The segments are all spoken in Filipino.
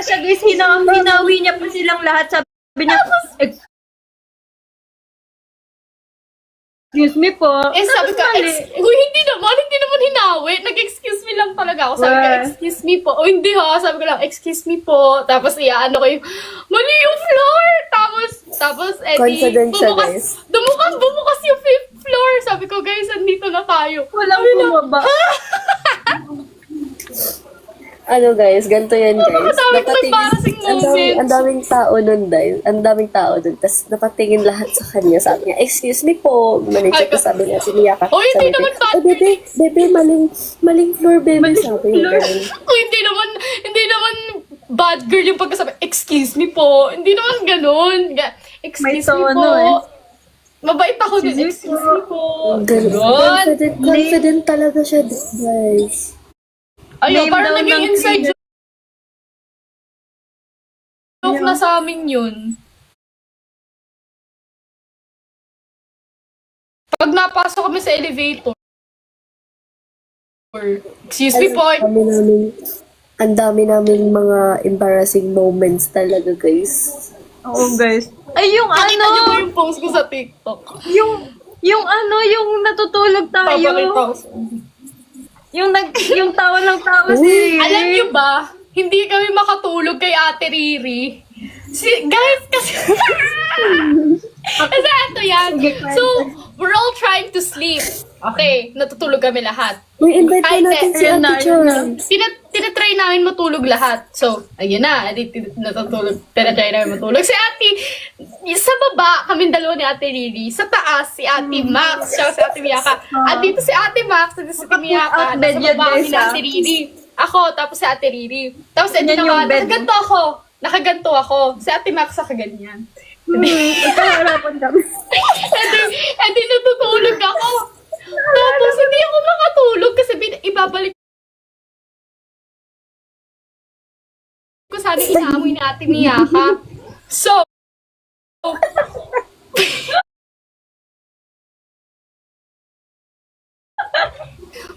siya guys, hinawi niya pa silang lahat. Sabi niya, excuse me po. Eh, sabi ko, uy, hindi naman hinawi. Nag-excuse me lang talaga ako. Sabi ko, excuse me po. O, hindi ha. Sabi ko lang, excuse me po. Tapos, ano ko yung, mali yung floor. Tapos, Confident siya, guys. Bumukas yung 5th floor. Sabi ko, guys, andito na tayo. Walang bumaba. Ano guys, ganito yan guys. Embarrassing moments. Ang daming tao nun guys. Ang daming tao nun. Tapos napatingin lahat sa kanya. Sabi niya, excuse me po. Manager ko sabi niya, si Miyaka. Oh, hindi naman bebe, maling floor, bebe. Sabi niya. Oh, hindi naman bad girl yung pagkasabi, excuse me po. Hindi naman ganun. Excuse me po. Mabait ako din. Excuse me po. Confident talaga siya guys. Ayun, Name parang daw naging ng inside joke na sa amin yun. Pag napasok kami sa elevator, excuse me po, Ang dami namin mga embarrassing moments talaga guys. Oo guys. Ay, yung nakita niyo ba ano, yung post ko sa TikTok? yung natutulog tayo. Papakita ko sa Yung tawa ng tawa si Alam niyo ba, hindi kami makatulog kay Ate Riri. Guys, kasi... kasi ito yan. So, we're all trying to sleep. Okay, natutulog kami lahat. Uy, invite pa natin si Ate Chon. Tinatry namin matulog lahat. So, ayun na, tinatry namin matulog. Si Ate, sa baba, kaming dalawa ni Ate Riri. Sa taas, si Ate Max, siya si Ate Miyaka. At dito si Ate Max, dito si Ate Miyaka. Nasa baba kami ni Ate Riri. Ako, tapos si Ate Riri. Tapos, nakaganto ako. Si Ate Max, nakaganyan. Pagkaharapan kami. Hindi natutulog ako. Tapos, hindi ako makatulog kasi ibabalik ko sana inaamoy ni Ate Miyaka. So,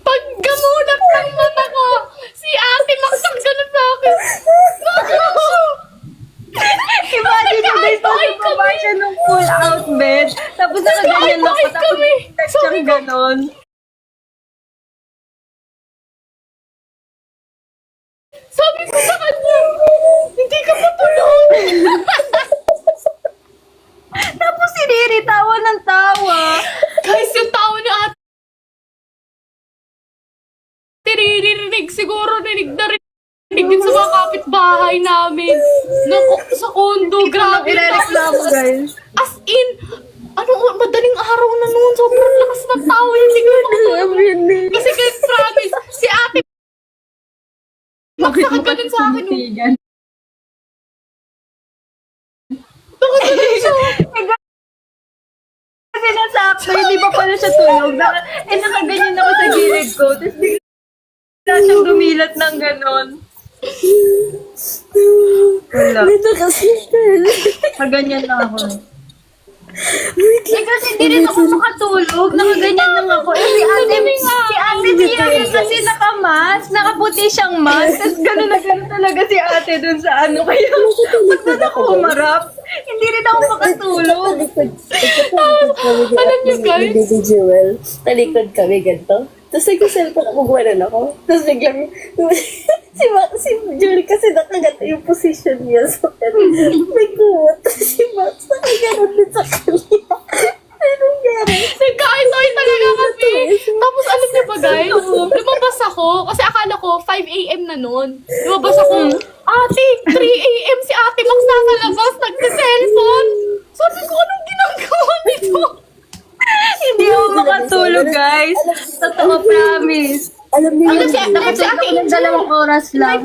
pag gamulat ng mata ko, si Ate Max ang ganun sa akin. Imagine mo guys, bumaba siya nung full out bed. Tapos nakaganyan lang pa. Tapos text siyang ganon. Sabi ko sa kanya, hindi ka matulog. Tapos si Riri, tawa ng tawa. Guys, yung tao ni Ate Riri, siguro rinig na rinig din sa mga kapitbahay namin. Sa kondo, grabe. Irereklamo guys. As in, madaling araw na noon, sobrang lakas ng tawa, hindi ko makatulog. Kasi guys, promise, si Ate magsakaganin sa akin. Nakaganin siya. Kasi nasa actor, hindi pa pala siya tulog. Nakaganyan ako sa gilid ko. Tapos bigla siyang dumilat ng ganon. Wala. Dito kasi Kaganyan lang ako. Kasi hindi rin ako makatulog. Nakaganyan lang ako. Si ate Tia rin kasi nakamas. Nakaputi siyang mask. Tapos gano'n na gano'n talaga si ate dun sa ano. Kaya pag doon ako umarap, hindi rin ako makatulog. Alam niyo guys? Baby Jewel, talikod kami ganito. Tapos nag-cellphone ako, guwanan ako. Tapos biglang, si Jewel kasi nakagata yung position niya. So, may kuwat. Tapos si Max nakaganon din sa kanya. Anong gano'n? Nagkain-toy talaga kami. Tapos alam niyo ba guys, lumabas ako, kasi akala ko 5 a.m. na noon. Lumabas ako, Ate, 3 a.m. si Ate Max nasa labas, nagka-cellphone. Sabi ko, anong ginagawa nito? Hindi ako makatulog, guys. Totoo, promise. Alam niyo yung, Nakatulog ako ng 2 oras lang.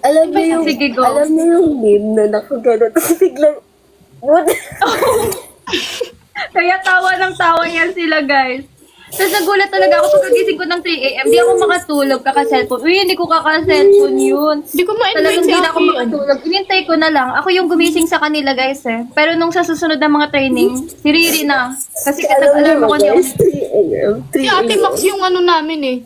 alam niyo yung, Sige, go. alam niyo yung meme na nakaganon. Tapos biglang, what? Kaya tawa ng tawa yan sila, guys. Tapos nagulat talaga ako pagkagising ko ng 3 a.m. Di ako makatulog, kaka-cellphone. Uy, hindi ko kaka-cellphone yun. Hindi ko ma-invite Talagang si hindi na ako Ate. makatulog. Inintay ko na lang. Ako yung gumising sa kanila, guys, eh. Pero nung sa susunod na mga training, si Riri na. Kasi Alam niyo nag-alarm ba ako niya. guys, 3 a.m. 3 Si Ate a.m. Max yung ano namin eh.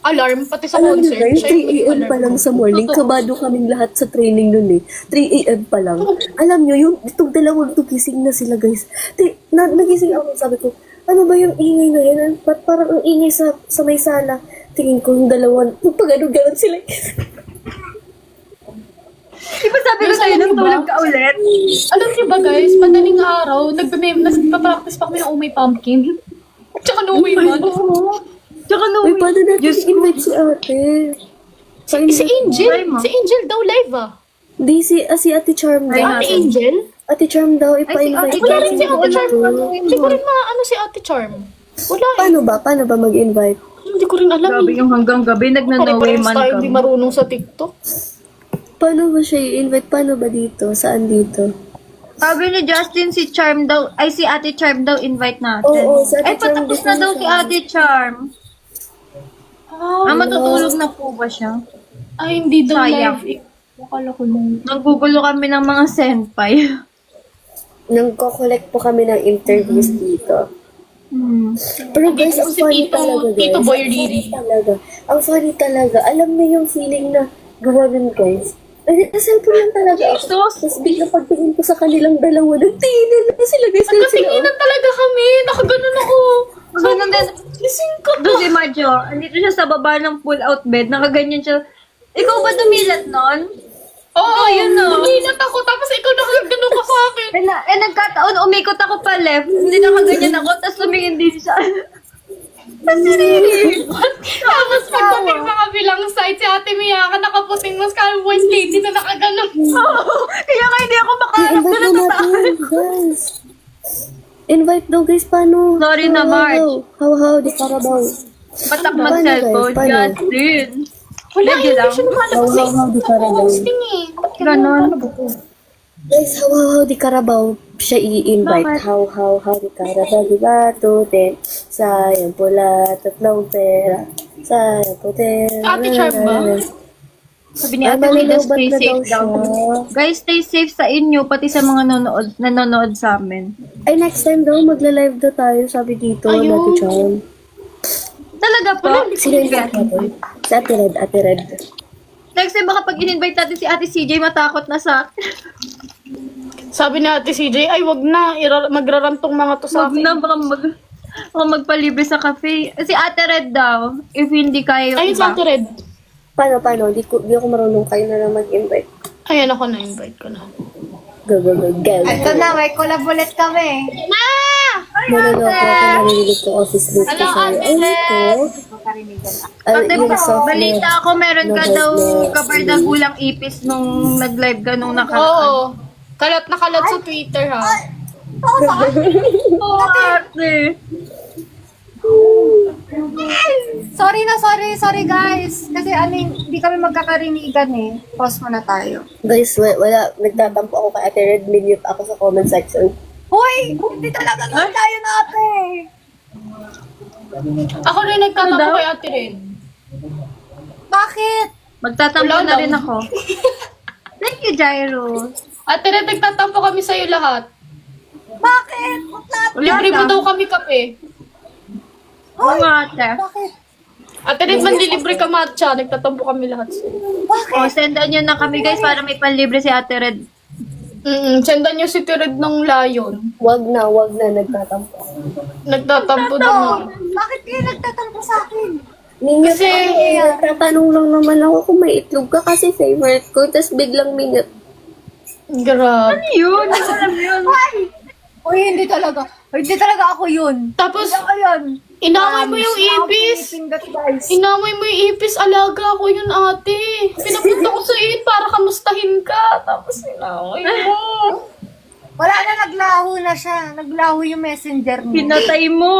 alarm, pati sa Alam niyo concert. guys, Siya yung 3 a.m. pa lang sa morning, Totoo. kabado kaming lahat sa training nun eh. 3 a.m. pa lang. Alam niyo, yung itong dalawang to gising na sila guys. Nagising ako, sabi ko, ano ba yung ingay na yan? Parang ang ingay sa may sala. Tingin ko yung dalawang, pag ano-ganon sila. Di ba sabi ko sa'yo, natulog ka ulit? Alam niyo ba guys, madaling araw, nagpa-practice pa kami ng Oh My Pumpkin. Tsaka No Way Man. Tsaka no, Uy, paano natin invite si ate? Si Angel. Si Angel daw live ah. Di, si Ate Charm Ay, daw. Ate Angel? Ate Charm daw, ipa-invite Ate Wala rin si natin Ate Charm. dito. Hindi ko rin maano si Ate Charm. Wala eh. Paano ba mag-invite? Hindi ko rin alam Grabe eh. yung hanggang gabi, nagna-no way man tayo hindi kami. marunong sa TikTok. Paano ba siya i-invite? Paano ba dito? Saan dito? Sabi ni Justin, si Charm daw, ay si Ate Charm daw invite natin. Oo, si Ate Ay, Charm patapos na din daw siya. si Ate Charm. Matutulog na po ba siya? Ay, hindi daw Sayang. live eh. Akala ko nung... Naggugulo kami ng mga senpai. Nagko-collect po kami ng interviews dito. Pero guys, ang Si funny Tito- talaga guys. Tito Boy Ang funny Riri. talaga. Ang funny talaga. Alam niyo yung feeling na gawa nun guys. Cellphone lang talaga ako. Jesus! Tapos bigla pagtingin ko sa kanilang dalawa, nagtinginan na sila guys. Dahil sila, Nagkatinginan talaga kami. Nakaganon ako. Ganun din. Gising ko. Doon si Majo, andito siya sa baba ng pull-out bed, nakaganyan siya. Ikaw ba dumilat nun? Oo, yun na. Nagilat ako. Tapos ikaw nakaganon ka sa akin. Nagkataon, umikot ako pa left, hindi nakaganyan ako, tapos tumingin din siya. Tapos pagdating sa kabilang side, si Ate Miyaka nakaputing mas cowboys lady na nakaganon. Kaya nga hindi ako makaharap invite na na natin guys. Invite daw guys, paano? Sorry na, Marge. How, di Carabao. Patak Paano, mag-cellphone, guys? Paano? Justin. Wala, Lagi hindi lang. siya nakalap How, di Carabao. hosting eh. Ganon. Guys, how, di Carabao siya i-invite. Bakit? How, di Carabao, di ba? Tute, sayang pula, tatlong pera. Sayang putera. Ate Charm ba? Sabi ni Ate Frida, stay safe daw. Guys, stay safe sa inyo, pati sa mga nanonood sa amin. Ay, next time daw, magla-live daw tayo, sabi dito, Ayun. Ate Charm. Talaga po? Sino yung natin? Si Ate Red. Next time, baka pag in-invite natin si Ate CJ, matakot na sa akin. Sabi ni Ate CJ, ay wag na, magrarantong mga to sa Huwag akin. na, baka magpalibre sa cafe. Si Ate Red daw, if hindi kayo Ayun sa Ate Red. Paano? Di ako marunong kayo na mag-invite. Ayan ako na-invite ko na. Go. Ito na, may collab ulit kami. Nanonood ako, narinig ko office list ko Hello, sa'yo. Ate Red. Ate, Yung software. balita ako, meron ka na daw voice kabar na kulang ipis nung nag-live ka nung nakaraan. Oo. Kalat na kalat sa Twitter ha. Oo, ate. Sorry guys. Kasi hindi kami magkakarinigan eh. Pause muna tayo. Guys, wala. Nagtatampo ako kay Ate Red. Minute ako sa comment section. Hoy! Hindi talaga tayo natin! Ako rin nagtatampo kay Ate Red. Bakit? Magtatampo Wala na lang. rin ako. Thank you, Jairo. Ate Red, nagtatampo kami sa'yo lahat. Bakit? Libre mo daw kami kape. Oo nga, ate. Bakit? Ate Red, manlilibre ka matcha. Nagtatampo kami lahat sa'yo. O, sendan nyo na kami, guys, para may panlibre si Ate Red. Sendan niyo si Ate Red ng Lion. Wag na. Nagtatampo. Nagtatampo daw. Bakit kayo nagtatampo sa akin? Minute Kasi- ako. Nagtatanong lang naman ako kung may itlog ka kasi favorite ko. Tapos biglang minute. Grabe. Yun, hindi ko alam yun. Uy, hindi talaga. Hindi talaga ako yun. Tapos, Ako yun. inamay mo yung ipis. Pindot guys. Inamay mo yung ipis. Alaga ko yun, ate. Pinapunta ko sa iyo para kamustahin ka. Tapos inamay mo. Wala na, naglaho na siya. Naglaho yung messenger mo. Pinatay mo.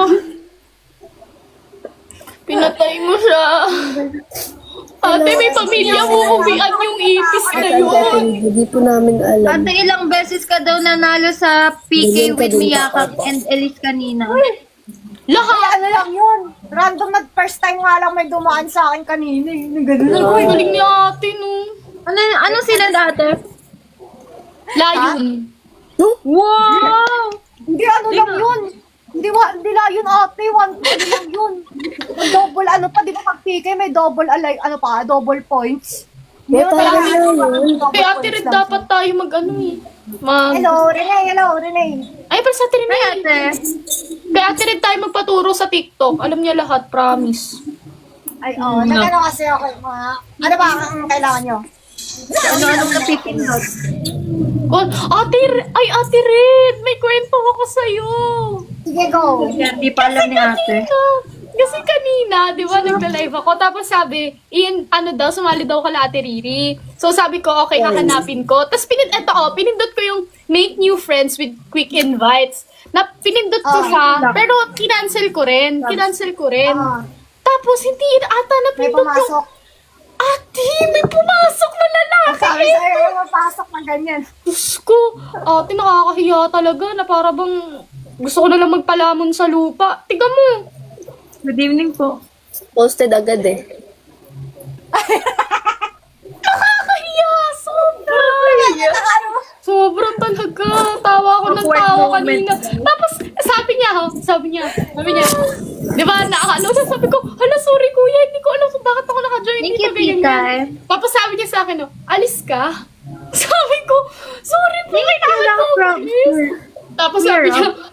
Pinatay mo siya. Ate, may pamilya mo. Ubian yung ipis na yun. Hindi po namin alam. Ate, ilang beses ka daw nanalo sa PK Bilhin ka with din, Miyakap Papa. and Elise kanina. Lahat. Ano lang yun? Random na first time nga lang may dumaan sa akin kanina. Yung ganun. Ay, galing ni ate, no. Ano sila dati? Lion. Wow! Hindi, ano lang yun. Hindi lang yun ate, 1 lang yun. Double ano pa, di ba pag PK may double double points. Hindi May mo parang talaga yun. Kay Ate Red dapat tayo mag-ano eh. Hello, Renee. Ay, pero sa Ate Red, Ate. kay Ate Red tayo magpaturo sa TikTok. Alam niya lahat, promise. Ay, nagano kasi ako mga, ano ba ang kailangan nyo? Ano-anong napipindot. Ate Red, may kwento ako sa'yo. Sige, go. Yan, di pa alam ni ate. Kasi kanina, di ba, nagla-live ako. Tapos sabi, sumali daw kala Ate Riri. So sabi ko, okay, kahanapin ko. Tapos pinindot ko yung make new friends with quick invites. Pinindot ko siya, pero kinancel ko rin. Ah, Tapos hindi ata may napindot yung... pumasok. Ate, may pumasok na lalaki! Sabi sa'yo, may mapasok na ganyan. Diyos ko, ate, nakakahiya talaga na para bang gusto ko na lang magpalamon sa lupa. Tiga mo. Good evening po. Posted agad eh. Nakakahiya! Sobra! Sobra talaga. Tawa ko ng Awkward tawa moment. kanina. Tapos, sabi niya, di ba, sabi ko, hala, sorry kuya, hindi ko alam kung bakit ako naka-join Thank dito. you, tita. Tapos sabi niya sa akin, alis ka? Sabi ko, sorry po, kailangan ko umalis. Tapos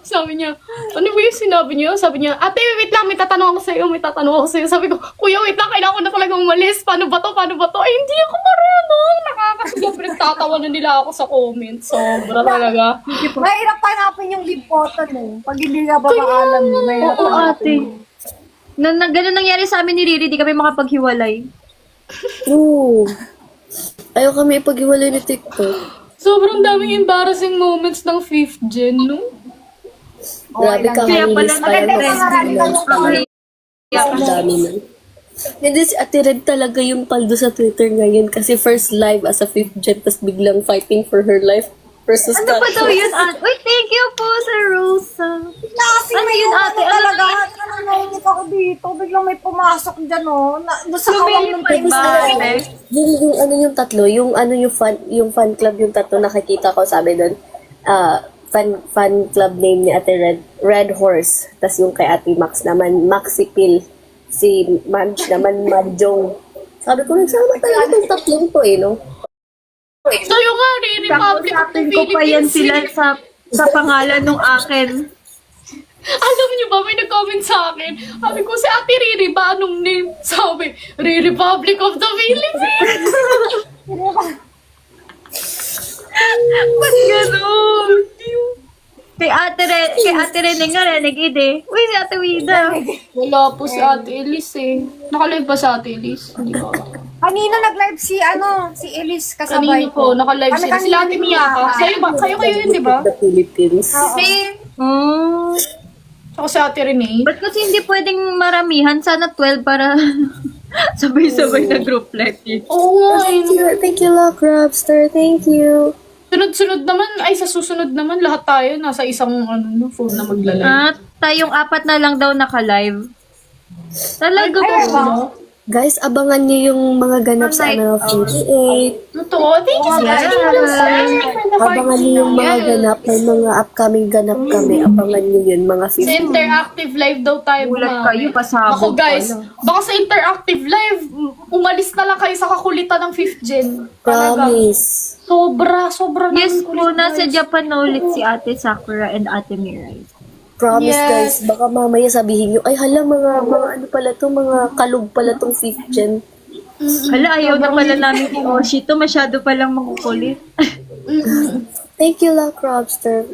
sabi niya, ano ba yung sinabi niyo? Sabi niya, ate, wait lang, may tatanong ako sa'yo. Sabi ko, kuya, wait lang, kailangan ko na talagang umalis. Paano ba to? Ay, hindi ako marunong. Nakakasabring tatawa na nila ako sa comments. Sobra talaga. Mahirap hanapin yung leave button eh. Pag hindi ka ba maalam mo, mahirap. Oo, ate. Ganun nangyari sa amin ni Riri, di kami makapaghiwalay. True. Ayaw kami ipag-iwalay ni TikTok. Sobrang daming embarrassing moments ng 5th gen, no? Grabe ka, Kaya pala kanilis pa yan. Okay. Ang dami na. Hindi, si Ate Red talaga yung paldo sa Twitter ngayon kasi first live as a 5th gen tapos biglang fighting for her life versus Ano ba daw yun, ate? Uy, thank you po, Sir Rosa. Ano yun, ate? Talaga, nanonood ako dito. Biglang may pumasok dyan, oh. Doon sa kawang ng Lumilipad ba, ate? Yung tatlo, yung fan club yung tatlo nakikita ko, sabi doon, fan club name ni Ate Red Horse. Tapos yung kay Ate Max naman, Maxipil. Si Madge naman, Madjong. Sabi ko, nagsama talaga yung tatlong to eh, no? Sa'yo nga, Republic of the Kakusapin ko pa yan Philippines. sila sa pangalan nung akin. Alam niyo ba, may nag-comment sa akin. Sabi ko, si Ate Riri ba anong name? Sabi, Republic of the Philippines. Ba't ganun? Kay Ate Rene nga, Renig Ide. Uy, si Ate Wida. Wala po si Ate Elise eh. Nakalive ba si Ate Elise? Hindi ko alam. Kanina nag-live si Elise kasabay Kanina po, nakalive sila. Sila Ate Miyaka. Kayo yun, di ba? The Philippines. Oh. Ako si Ate Renee. Ba't kasi hindi pwedeng maramihan? Sana 12 para sabay-sabay na group live. Oo nga eh. Thank you, Lock Robster. Thank you. Sunod-sunod naman, sa susunod naman, lahat tayo nasa isang phone na magla-live. Tayong 4 na lang daw naka-live. Talaga ba? Guys, abangan niyo yung mga ganap sa ML48. Totoo. Thank you so much. Abangan niyo yung mga ganap. May mga upcoming ganap kami. Abangan niyo yun, mga Sa 50. interactive live daw tayo. Gulat bumawi. kayo, pasabog Ako guys, pala. baka sa interactive live, umalis na lang kayo sa kakulitan ng 5th gen. Talaga. Promise. Sobra Yes namin po, kulit, nasa guys. Japan na ulit si Ate Sakura and Ate Mirai. Promise, Yes. guys. Baka mamaya sabihin nyo, ay hala, mga ano pala to, mga kalug pala tong 5th gen. Hala, ayaw na pala namin ni Oshi to. Masyado palang makukulit. Thank you, Lock Robster.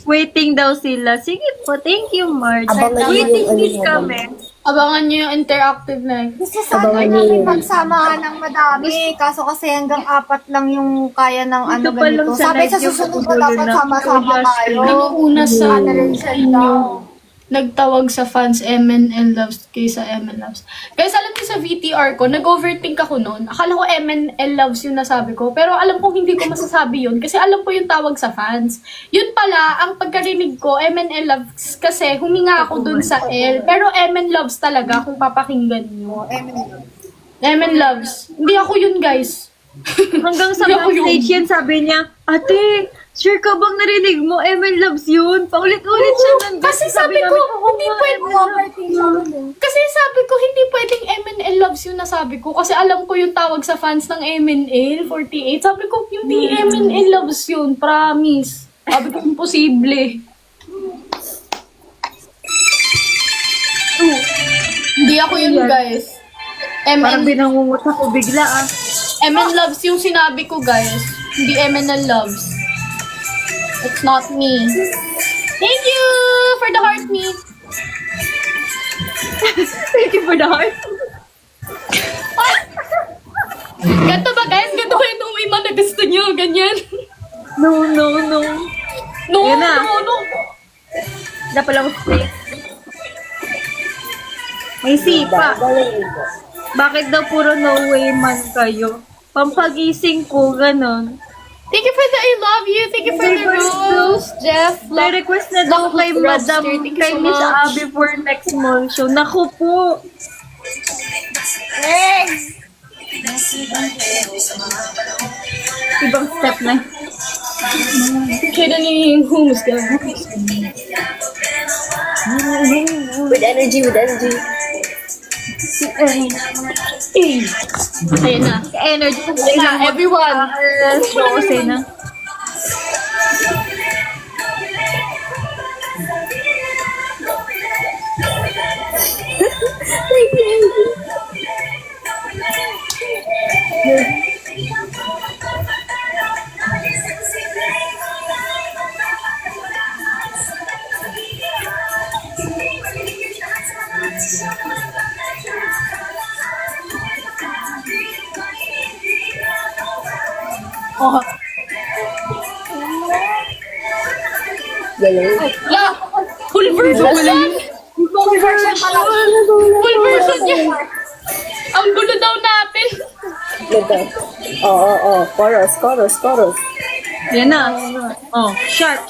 Waiting daw sila. Sige po, thank you, Marge. Abangan niyo Waiting yung ano din namin. kami. Abangan nyo yung interactive live. Gusto sana Abangan niyo namin yun. magsamaan ng madami. Kaso kasi hanggang 4 lang yung kaya ng ano Ito pa lang ganito. sa Sabi live sa yung susunod ko patuloy dapat na sama-sama Josh tayo. Yung una sa Inyo. nagtawag sa fans MNL Loves kaysa MN Loves. Guys, alam niyo sa VTR ko, nag-overthink ako noon. Akala ko MNL Loves yung nasabi ko. Pero alam ko hindi ko masasabi yun kasi alam ko yung tawag sa fans. Yun pala, ang pagkarinig ko, MNL Loves kasi huminga ako dun sa L. Pero MN Loves talaga kung papakinggan niyo. MN Loves. Hindi ako yun, guys. Hanggang sa Hindi ako yun. backstage yan, sabi niya, Ate, Sure ka bang narinig mo? Emil loves yun. Paulit-ulit siya nandun. Kasi sabi ko, hindi pwede. Overthink siya nun eh. Kasi sabi ko, hindi pwedeng MNL loves you na sabi ko. Kasi alam ko yung tawag sa fans ng MNL 48. Sabi ko, hindi MNL loves yun. Promise. Sabi ko, imposible. Hindi ako yun, guys. Parang MN, binangungot ako bigla ah. MN loves yung sinabi ko, guys. Hindi MNL loves. It's not me. Thank you for the heart, me. Thank you for the heart. Ganto ba, guys? Ganto kayo nung may mga gusto nyo. Ganyan. No. No, Ayan na. no. Wala pala ako space. May sipa. Bakit daw puro no way man kayo? Pampagising ko, ganon. Thank you for the I love you. Thank you for the rose, Jeff. May request na daw kay Madam, Thank you kay so Miss much. Abby for next mall show. Naku po. Ibang step na. Kaya ni Humus ka. With energy. Ayan na. Energy ko Ayan na, everyone. show ko sa'yo na. Oh. Galing. La! Full version yan! Full version pala. Full version yan! Ang gulo daw natin. Ito. Oo. Chorus. Yan na. Oh, sharp.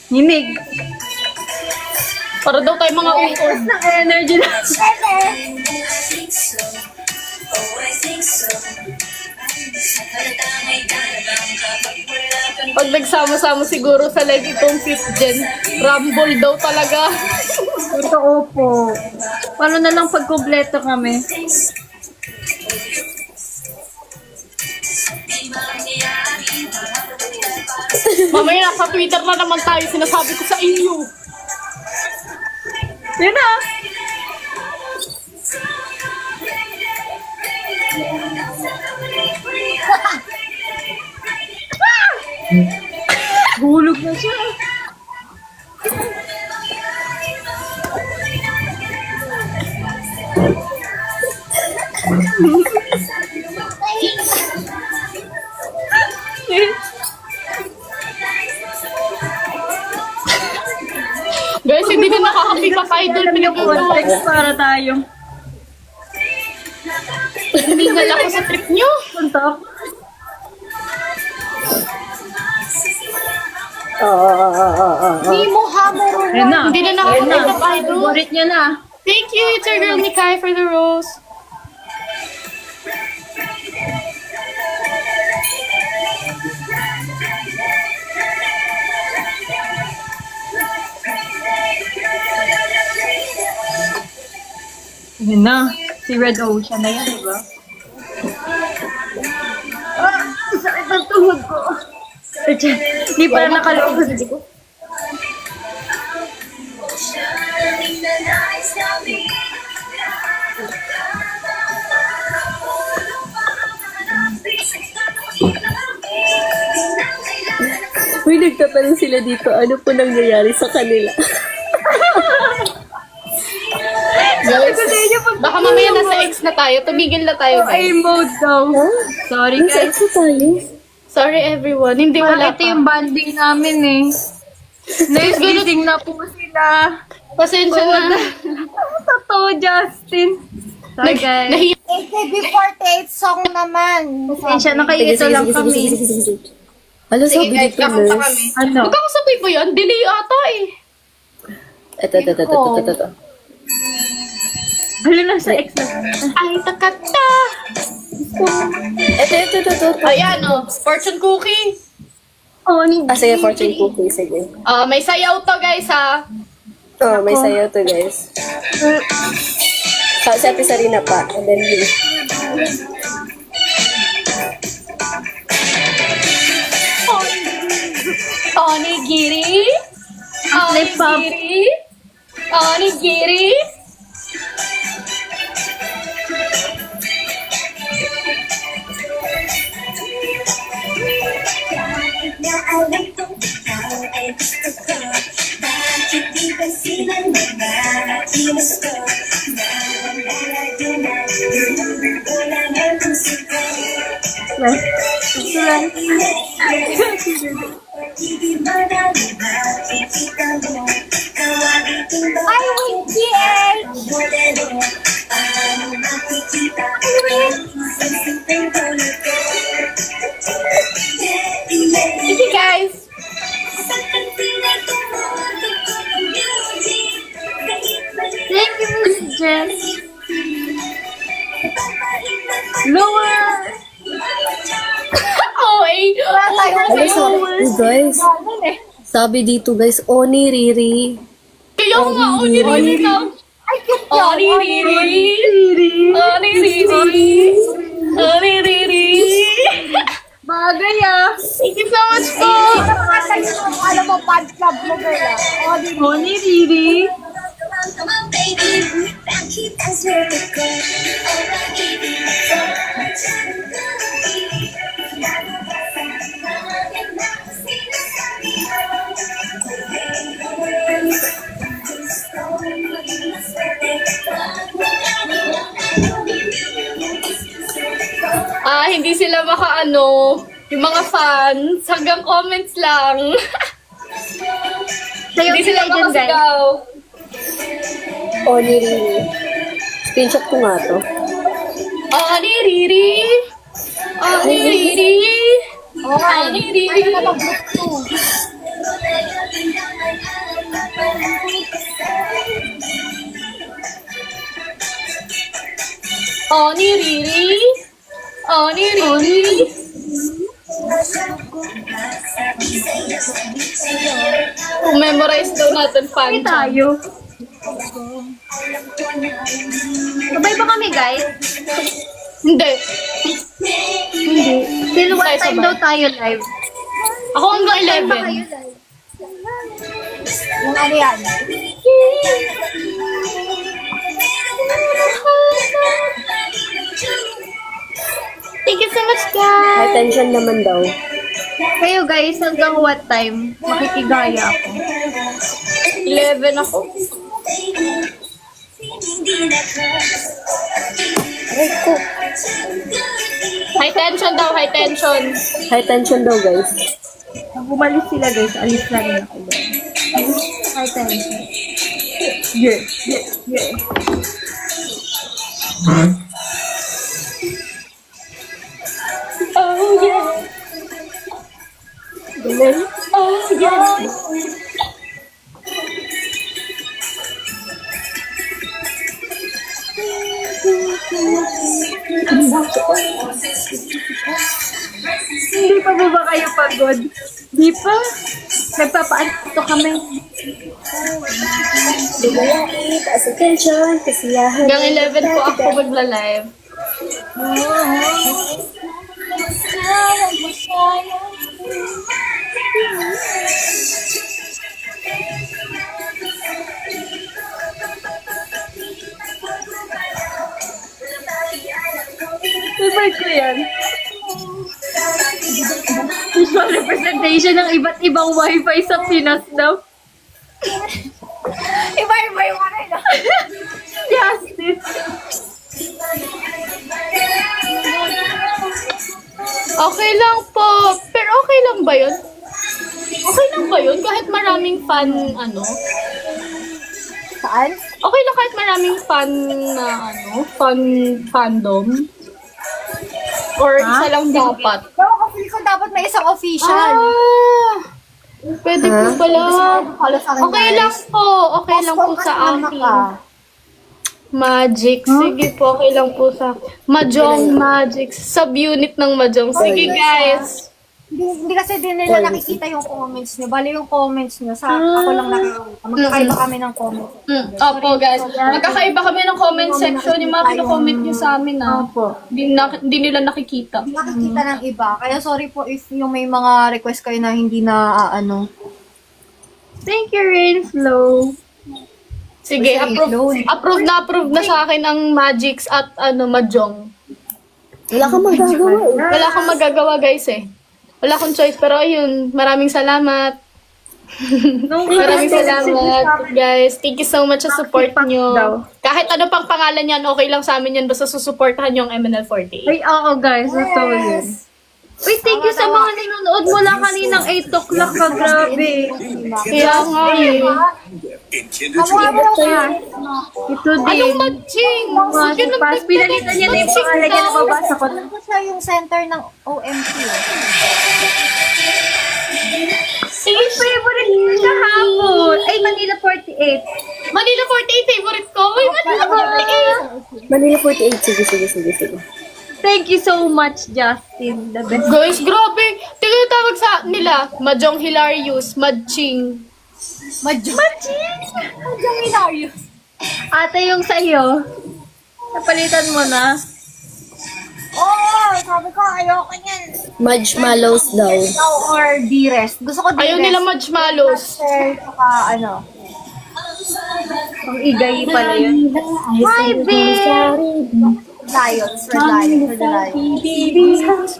Hinig. Para daw tayo mga awkward. Ng energy na. Pag nagsama-sama siguro sa live itong 5th gen, rumble daw talaga. Totoo po. Paano na lang pag kumpleto kami? Mamaya nasa Twitter na naman tayo, sinasabi ko sa inyo. Yan na. Hulog na siya. Guys, hindi na nakaka-pick up idol. Pinag-uwan. Context para tayo. Humingal ako sa trip nyo. Punta. Oo. Di mo hammer. Yan na. Hindi na nakaka-pick up idol. Favorite niya na. Thank you, it's your girl Nikai for the rose. Yan na. Si Red Ocean na yan, diba? Sakit ang tuhod ko. Hindi pala nakaloob. Uy, nagtatanong sila dito, ano po nangyayari sa kanila? Guys, baka mamaya nasa X na tayo. Tumigil na tayo, guys. A-mode daw. Sorry Nasa guys. exo tayo? Sorry everyone. Hindi Parang wala ito pa. yung banding namin eh. Naisgising na po sila. Pasensya na. Totoo, Justin. Sorry guys. Nahiya. AKB48 song naman. Pasensya na kayo, ito lang kami. Ano Sige sabi guys, dito, kakanta nurse? kami. Ano? Magkakasabay ba yan? Delay ata eh. Ito. Halo na sa ex na. Ay, takata. Ito. Ayan o, fortune cookie. Oh, ni Sige, fortune cookie, sige. May sayaw to guys ha. Oh, may sayo to, guys. Si Ate Sarina pa, and then you. Onigiri. Flip up. Onigiri. I will GH! Sige guys. Thank you, Miss Jess. Lower! Wala tayo. Ano sabi? Guys, sabi dito, guys, Oni Riri. Kaya nga, oniriri lang. Ay, cute yun. Oniriri. Oniriri. Oniriri. Bagay ah! Thank you so much po. Nakakanta yun, alam mo, fan club mo, girl. Oh, di Oh, ni Riri. Hindi sila makaano, yung mga fans, hanggang comments lang. Sayo Hindi sila sila dyan, guys. makasigaw. Oni Riri. Screenshot ko nga to. Oniriri. Oniriri. Okay. Oniriri. Ay, nakapag-group 2. Oniriri. Oniriri. Memorize daw natin fan. Hindi tayo. Sabay ba kami, guys? Hindi. Hindi. Till one Tayo time sabay. daw tayo live. Ako hanggang Time ba 11. kayo live? Yung ano yan? Thank you so much, guys. Attention naman daw. Kayo, guys, hanggang what time? Makikigaya ako. 11 ako. Ay, ko. High tension daw, high tension. High tension daw, guys. Pag umalis sila, guys, alis na rin ako. High tension. Yeah. Oh, yeah. Oh, yeah. Hindi pa ba kayo pagod? Di pa? Nagpapaanto kami. Bigay, taas attention, kasiyahan. Hanggang 11 po ako magla-live. Favorite ko yan. Visual representation ng iba't ibang wifi sa Pinas daw. Iba-iba yung ano yun. Justice. Okay lang po. Pero okay lang ba yun? Okay lang ba yun? Kahit maraming fan, ano? Saan? Okay lang kahit maraming fan na fandom. Or isa lang dapat. Pero ako feel ko dapat may isang official. Pwede po pala. Follow sa akin, Okay guys. lang po. Okay lang po sa akin. Magic. Sige po, okay lang po sa Mahjong Magic. Sub-unit ng Mahjong. Sige guys. Hindi kasi din nila nakikita yung comments niyo. Bali yung comments niyo sa ako lang nakikita. Magkakaiba kami ng comments. Opo guys. Magkakaiba kami ng comment section. Yung mga comment nyo sa amin Opo. Hindi nila nakikita. Nakikita ng iba. Kaya sorry po if yung may mga request kayo na hindi na Thank you, Rainflow. Sige, approve na sa akin ang Magics at Mahjong. Wala kang magagawa eh. Wala akong magagawa guys eh. Wala akong choice pero ayun, maraming salamat. Maraming salamat guys. Thank you so much sa support nyo. Kahit ano pang pangalan yan, okay lang sa amin yan basta susuportahan yung MNL48. Ay, oo guys. Totoo yun. Uy, thank you sa mga nanonood mula kaninang 8 o'clock ka. Grabe. Kaya nga eh. Ito din. Anong matching? Yun ang Pas, pinalitan niya na yung pangalan niya. Nababasa ko na. Ito siya yung center ng OMT. Ay, favorite ko siya hapon. Ay, Manila 48. Manila 48 favorite ko. Uy, Manila 48. Manila 48. Sige. Thank you so much, Justin. The best. Guys, grabe. Tinatawag sa nila, Mahjong Hilarious, Madching. Mahjong hilarious. Ate, yung sa iyo. Napalitan mo na. Sabi ko, ayoko niyan. Marshmallows daw. Or D-Rest. Gusto ko D-Rest. Ayaw nila marshmallows. Saka Ang igay pala yun. Hi, babe! Lions. For Lions. For the Lions.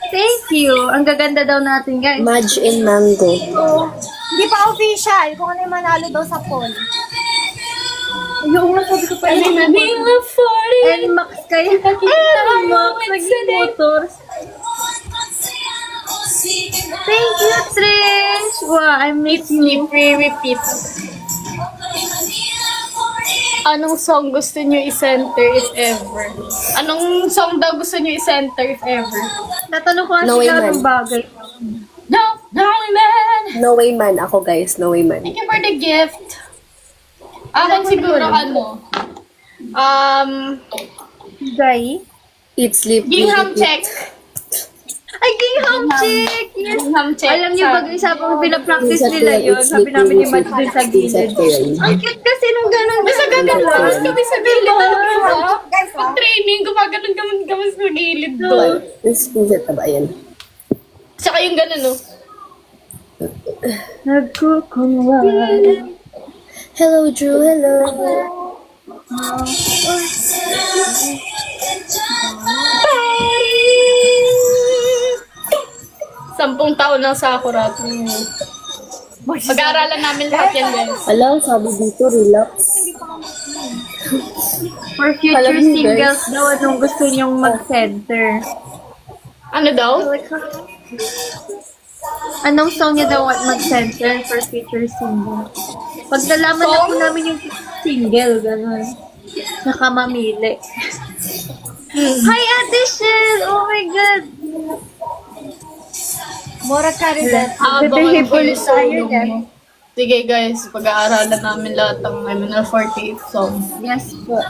Thank you. Ang gaganda daw natin, guys. Madge and Mango. Hindi pa official. Kung ano yung manalo daw sa poll. Yung nga sabi ko pa yun. Manila 40. And Max kaya nakikita ko Max. Nag-motors. Thank you, Trish. Wow, I miss you. Repeat. Anong song gusto nyo i-center if ever? Anong song daw gusto nyo i-center if ever? Natanong ko nga No way, sila man. ng bagay. No man! No way man ako guys. No way man. Thank you for the gift. Akin siguro Guy? Eat, sleep, Gingham eat. check. Ay, Gingham Chick! Yes. Gingham check. Alam niyo, pag-isapang pinapractice nila yun, sabi namin ni Matt dun sa gilid. Ang cute kasi nung ganun. Basta gano'n kami sa gilid talaga. Guys, Pag training, gumaganon kami sa gilid doon. Screenshot na ba yan? Tsaka yung gano'n, no? Nagkukunwa. Hello, Drew. Hello. Sampung taon lang sa Sakura. Pag-aaralan namin lahat yan, guys. Alam, sabi dito, relax. For future Alam niyo, singles daw, anong gusto niyong mag-center? Ano daw? Anong song niya daw mag-center for future singles? Pag nalaman na po namin yung single, gano'n. Saka mamili. Hi, Ate Shell! Oh my God! Mora Caridad. Bibihib ko yung ulit tayo solo dyan. mo. Sige guys, pag-aaralan namin lahat ng MNL48 song. Yes po.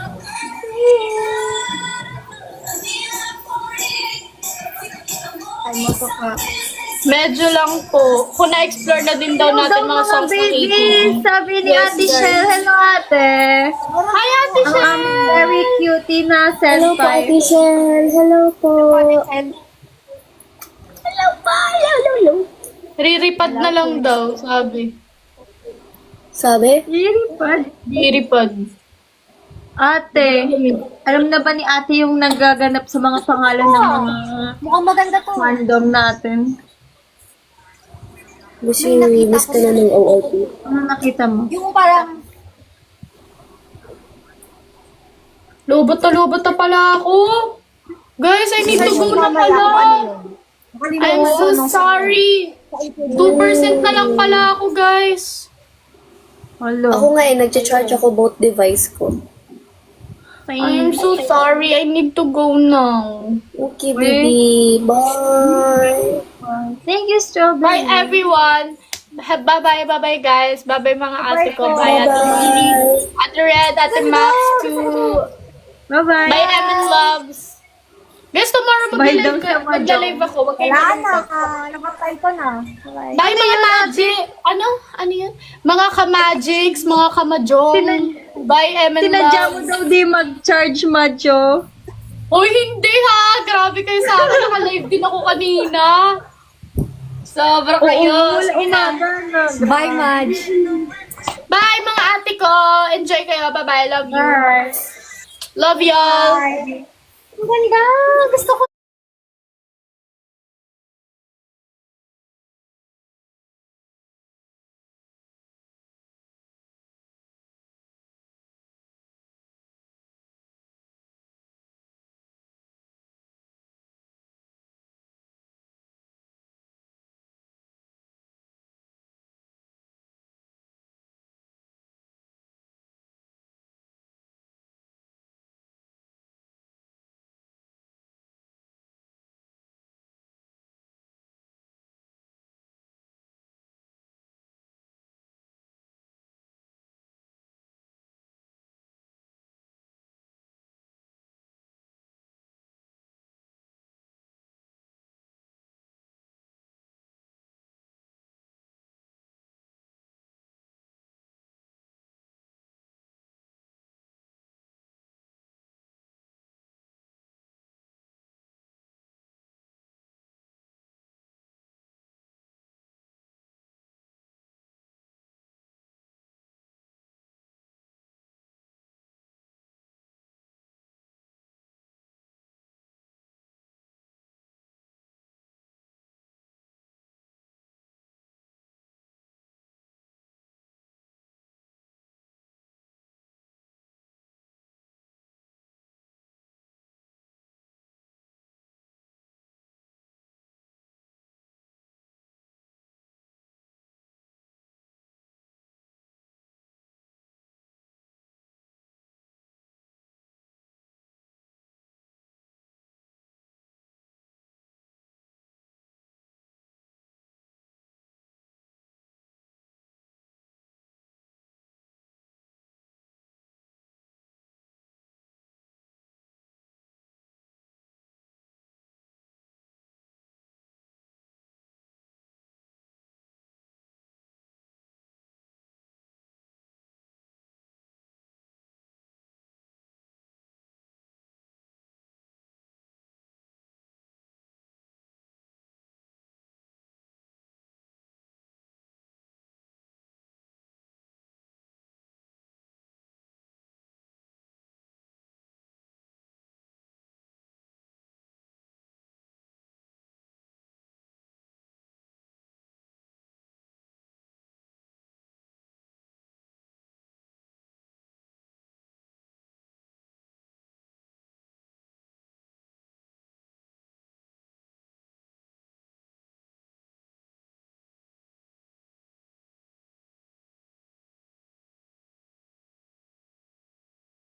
Ay, mo to ka. Medyo lang po. Kung na-explore na din daw natin mga songs ng babies! 18. Sabi ni Yes, Ate guys. Shell, hello ate! Hi, Ate Ang Shell! very cutie na Hello po, senpai. Ate Shell. Hello po. Hello. Riripad na lang daw, sabi. Sabi? Liripad. Riripad. Ate, alam na ba ni ate yung nagaganap sa mga pangalan ng mga Mukhang maganda to. fandom natin? Miss ka na ng OOT. Ano nakita mo? Yung parang Lobot na pala ako. Guys, I need to go na pala. I'm so sorry. 2% na lang pala ako, guys. Hello. Ako nga nag-charge ako both device ko. I'm so sorry. I need to go now. Okay, baby. Bye. Thank you, Strawberry. Bye, everyone. Bye-bye, guys. Bye-bye, mga ate ko. Bye, Ate Lily. Ate Red, Ate Max, too. Bye-bye. Bye, Emin Loves. Guys, tomorrow Bye daw sa mga magla-live ako. Wag kayo Wala na. mag- Nakapay ko na. Bye, mga magic. Ano? Ano yun? Mga ka-magics, mga ka-majong. Bye, Emin Sinadya mo Loves. daw di mag-charge, Macho. Uy, hindi ha! Grabe kayo sa akin. Naka-live din ako kanina. Sobra kayo. Sige na. Bye, Madge. Bye, mga ate ko. Enjoy kayo. Bye-bye. Love you. Love y'all. Ang ganda. Gusto ko